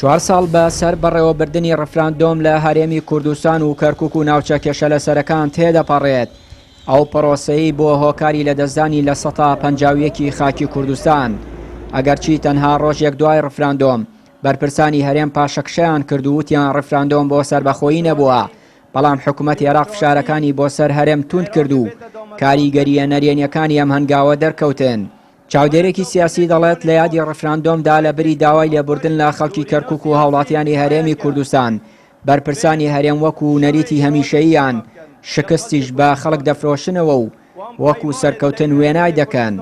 4 ساڵ بەسەر بەڕێوەبردننی ڕفراندۆم لە هەرێمی کوردستان و کەرکووک و ناوچە کێشەلەسەرەکان تێدەپەڕێت. ئەو پرۆسەی بۆ هۆکاری لەدەستدانی لە 151 خاکی کوردستان. ئەگەرچی تەنها ڕۆژێک دوای ڕفراندۆم بەرپرسانی هەرێم پاشەکشەیان کردووتیان ڕفراندۆم بۆ سەربەخۆیی نەبووە، بەڵام حکوومەتی عێراق فشارەکانی بۆ سەر هەرێم توند کردو کاریگەریە نەرێنیەکانی ئەم هەنگاوە دەرکەوتن. چاودێرێکی سیاسی دەڵێت لە یادی ڕفراندۆمدا لەبەری داوای لێبوردن لە خەڵکی کەرکووک و هاوڵاتیانی هەرێمی کوردستان بەرپرسانی هەرێم وەکو نەریتی هەمیشەییان شکستیش بە خەڵک دەفرۆشنەوە و وەکو سەرکەوتن وێنای دەکەن.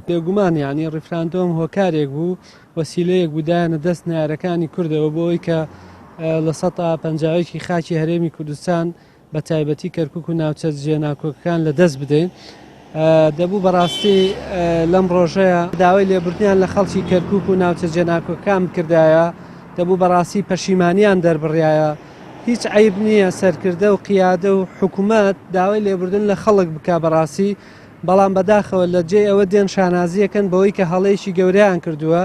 بێگومان یعنی ڕفراندۆم هۆکارێک بوو وەسیلەیەک بودایانە دەست نارەکانی کوردەوە بۆ ئەوەی کە لە 150 خاکی هەرێمی کوردستان بە تایبەتی کەرکووک و ناوچە جێناکۆکەکان لە دەست بدەین. دەبوو بەڕاستی لەم ڕۆژەیە داوای لێبوردنیان لە خەڵکی کەرکووک و ناوچە جێناکۆکەکان کردایە، دەبوو بەڕاستی پەشیمانیان دەربڕایە. هیچ عیب نییە سەرکردە و قیادە و حکوومەت داوای لێبوردن لە خەڵک بکا بەڕاستی، بەڵام بەداخەوە لە جێ ئەوە دێن شانازیەکەن بەوەی کە هەڵەیەکی گەورەیان کردووە.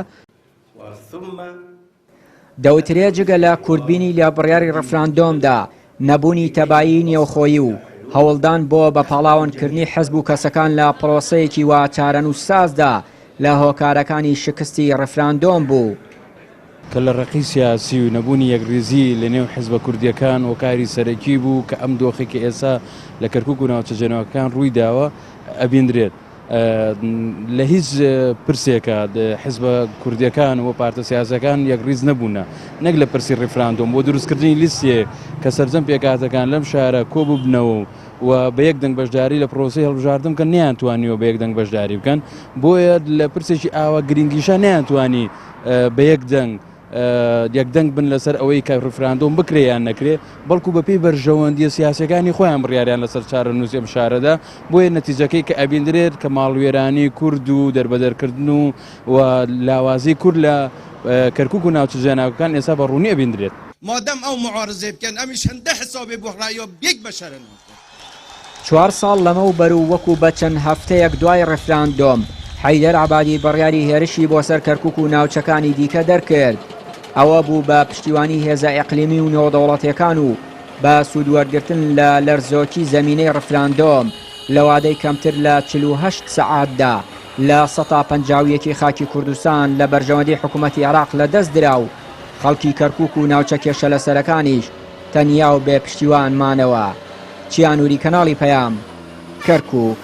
دەوترێت جگە لە کوردبینی لە بڕیاری ڕفراندۆمدا نەبوونی تەبایی نێوخۆیی و هەوڵدان بۆ بە پاڵاوانکردنی حەزب و کەسەکان لە پرۆسەیەکی وا چارەنووسسازدا لە هۆکارەکانی شکستی ڕفراندۆم بوو. کە لە ڕقی سیاسی و نەبوونی یەکریزی لە نێو حیزبە کوردیەکان هۆکاری سەرەکی بوو کە ئەم دۆخێکی ئێستا لە کەرکووک و ناوچە جێناوەکان ڕووی داوە ئەبیندرێت. لە هیچ پرسێکە حیزبە کوردیەکان و پارتە سیاسەکان یەکریز نەبوونە، نەک لە پرسی ڕفراندۆم بۆ دروستکردنی لیستێ کە سەرجەم پێکاتەکان لەم شارە کۆبوو بنەوە و بە یەک دەنگ بەشداری لە پرۆسی هەڵبژاردن کە نەیانتوانیوە بە یەک دەنگ بەشداری بکەن، بۆیە لە پرسێکی ئاوا گرنگیشە نەیانتوانی بە یەک دەنگ یەکدەنگ بن لەسەر ئەوەی کە ڕفراندۆم بکرێیان نەکرێ، بەڵکو بەپێی بەرژەوەندیە سیاسەکانی خۆیان بڕیاریان لەسەر چارەنووسی ئەم شارەدا، بۆیە نەتیجەکەی کە ئەبیندرێت کە ماڵوێرانی کورد و دەربەدەرکردن و لاوازی کورد لە کەرکووک و ناوچە جێناوەکان ئێستا بە ڕوونی ئەبیندرێت. مادەم ئەو معارزەی بکەن ئەمیش هەندە حسابێ بۆ ڕایۆ یەک بەشەرن. 4 ساڵ لەمەوبەر و وەکو بە چەند هەفتەیەک دوای ڕفراندۆم حەیدەر عەبادی بڕیاری هێرشی بۆ سەر کەرکووک و ناوچەکانی دیکە دەرکرد. ئەوە بوو بە پشتیوانی هێزە ئیقلیمی و نێودەوڵەتیەکان و بە سوودوەرگرتن لە لەرزۆکی زەمینەی ڕفراندۆم لە وادەی کەمتر لە 48 سەعاتدا لە 151 خاکی کوردستان لە بەرژەوەندی حکوومەتی عێراق لەدەست درا و خەڵکی کەرکووک و ناوچە کێشەلەسەرەکانیش تەنیا و بێ پشتیوان مانەوە. چیانووری کەناڵی پەیام، کەرکووک.